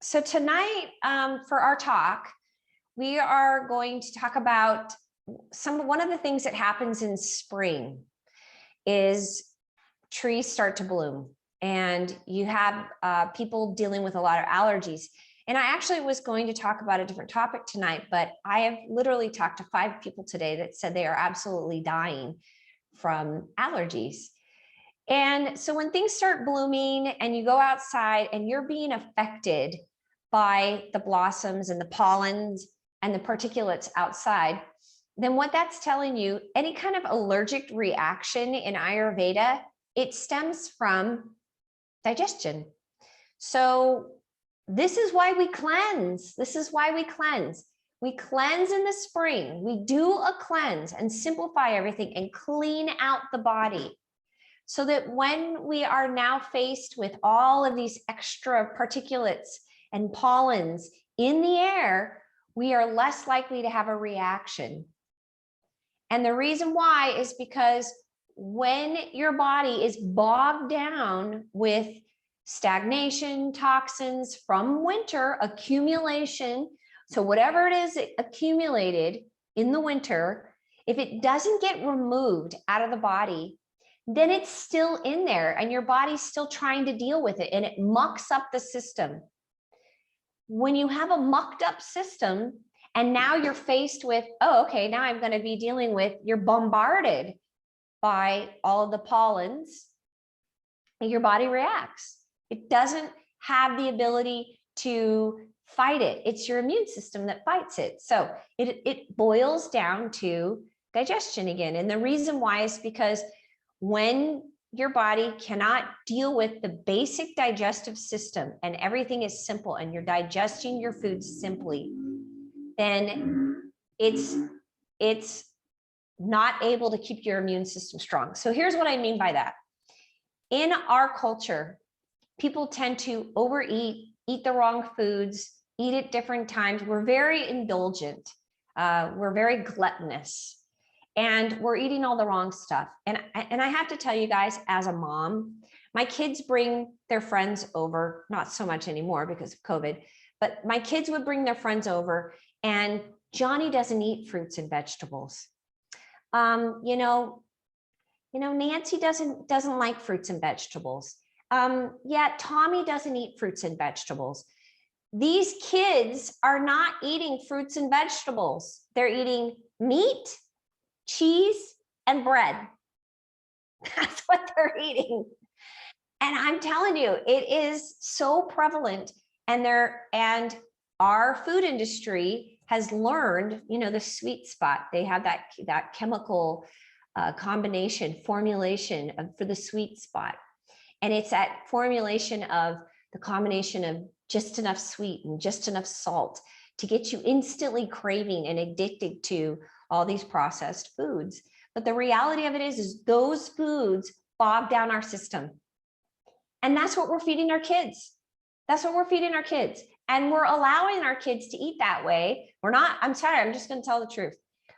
So tonight, for our talk, we are going to talk about one of the things that happens in spring is trees start to bloom, and you have people dealing with a lot of allergies. And I actually was going to talk about a different topic tonight, but I have literally talked to 5 people today that said they are absolutely dying from allergies. And so when things start blooming and you go outside and you're being affected by the blossoms and the pollens and the particulates outside, then what that's telling you, any kind of allergic reaction in Ayurveda, it stems from digestion. So this is why we cleanse. This is why we cleanse. We cleanse in the spring. We do a cleanse and simplify everything and clean out the body, so that when we are now faced with all of these extra particulates and pollens in the air, we are less likely to have a reaction. And the reason why is because when your body is bogged down with stagnation, toxins from winter accumulation, so whatever it is it accumulated in the winter, if it doesn't get removed out of the body, then it's still in there and your body's still trying to deal with it, and it mucks up the system. When you have a mucked up system and now you're faced with, oh, okay, now I'm going to be dealing with, you're bombarded by all of the pollens, and your body reacts. It doesn't have the ability to fight it. It's your immune system that fights it. So it boils down to digestion again. And the reason why is because when your body cannot deal with the basic digestive system and everything is simple and you're digesting your foods simply, then it's not able to keep your immune system strong. So here's what I mean by that. In our culture, people tend to overeat, eat the wrong foods, eat at different times. We're very indulgent. We're very gluttonous. And we're eating all the wrong stuff. And I have to tell you guys, as a mom, my kids bring their friends over, not so much anymore because of COVID, but my kids would bring their friends over, and Johnny doesn't eat fruits and vegetables. Nancy doesn't like fruits and vegetables. Yeah, Tommy doesn't eat fruits and vegetables. These kids are not eating fruits and vegetables. They're eating meat, cheese, and bread. That's what they're eating. And I'm telling you, it is so prevalent. And our food industry has learned, the sweet spot. They have that chemical formulation for the sweet spot. And it's that formulation of the combination of just enough sweet and just enough salt to get you instantly craving and addicted to all these processed foods. But the reality of it is those foods bog down our system. And that's what we're feeding our kids. That's what we're feeding our kids. And we're allowing our kids to eat that way. I'm sorry, I'm just going to tell the truth.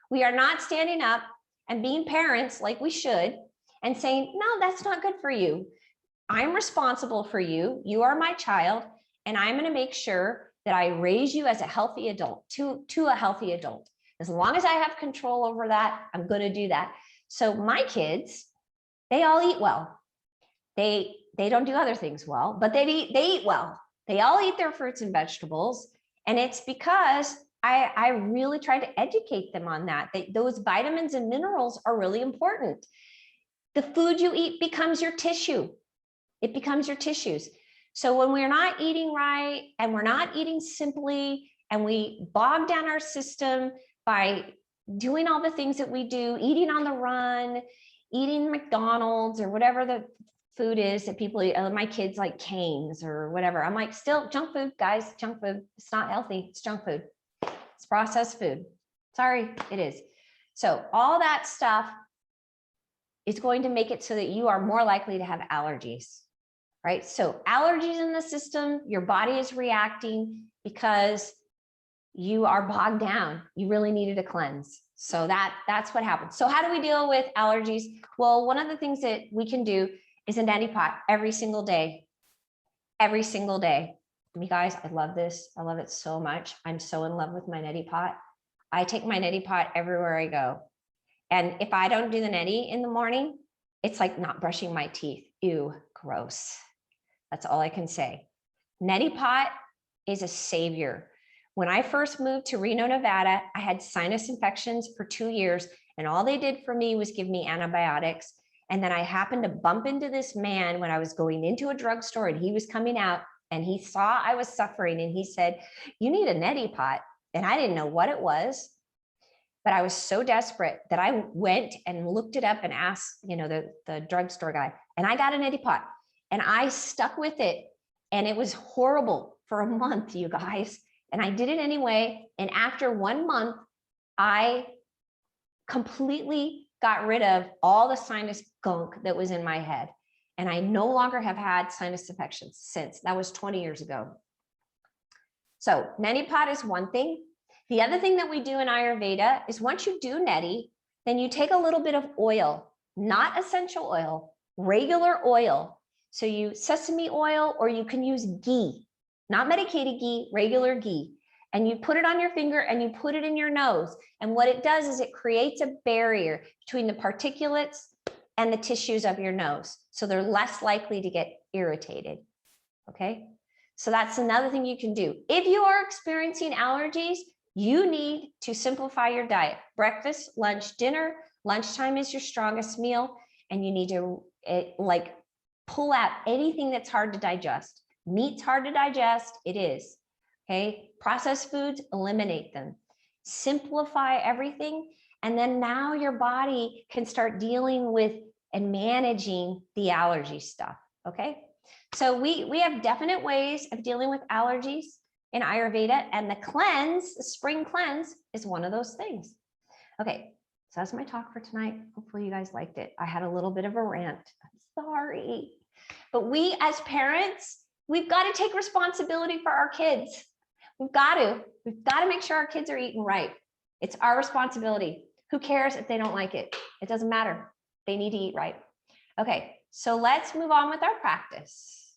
We are not standing up and being parents like we should and saying, no, that's not good for you. I'm responsible for you. You are my child. And I'm going to make sure that I raise you as a healthy adult, to a healthy adult. As long as I have control over that, I'm going to do that. So my kids, they all eat well. They don't do other things well, but they eat well. They all eat their fruits and vegetables. And it's because I really try to educate them on that. Those vitamins and minerals are really important. The food you eat becomes your tissue. It becomes your tissues. So when we're not eating right and we're not eating simply and we bog down our system by doing all the things that we do, eating on the run, eating McDonald's or whatever the food is that people eat. My kids like Cane's or whatever. I'm like, still junk food, guys, junk food. It's not healthy. It's junk food. It's processed food. Sorry, it is. So all that stuff is going to make it so that you are more likely to have allergies, right? So allergies in the system, your body is reacting because you are bogged down. You really needed a cleanse. So that's what happens. So how do we deal with allergies? Well, one of the things that we can do is a neti pot every single day. Every single day. You guys, I love this. I love it so much. I'm so in love with my neti pot. I take my neti pot everywhere I go. And if I don't do the neti in the morning, it's like not brushing my teeth. Ew, gross. That's all I can say. Neti pot is a savior. When I first moved to Reno, Nevada, I had sinus infections for 2 years, and all they did for me was give me antibiotics. And then I happened to bump into this man when I was going into a drugstore, and he was coming out, and he saw I was suffering, and he said, "You need a neti pot." And I didn't know what it was, but I was so desperate that I went and looked it up and asked, the drugstore guy, and I got a neti pot, and I stuck with it. And it was horrible for a month, you guys. And I did it anyway. And after 1 month, I completely got rid of all the sinus gunk that was in my head. And I no longer have had sinus infections since. That was 20 years ago. So neti pot is one thing. The other thing that we do in Ayurveda is once you do neti, then you take a little bit of oil, not essential oil, regular oil. So you sesame oil, or you can use ghee, not medicated ghee, regular ghee. And you put it on your finger and you put it in your nose. And what it does is it creates a barrier between the particulates and the tissues of your nose. So they're less likely to get irritated. Okay. So that's another thing you can do. If you are experiencing allergies, you need to simplify your diet. Breakfast, lunch, dinner. Lunchtime is your strongest meal. And you need to pull out anything that's hard to digest. Meat's hard to digest. It is. Okay. Processed foods, eliminate them. Simplify everything. And then now your body can start dealing with and managing the allergy stuff. Okay. So we have definite ways of dealing with allergies in Ayurveda, and the cleanse, the spring cleanse, is one of those things. Okay. So that's my talk for tonight. Hopefully you guys liked it. I had a little bit of a rant. I'm sorry. But we as parents, we've got to take responsibility for our kids. We've got to make sure our kids are eating right. It's our responsibility. Who cares if they don't like it? It doesn't matter. They need to eat right. Okay, so let's move on with our practice.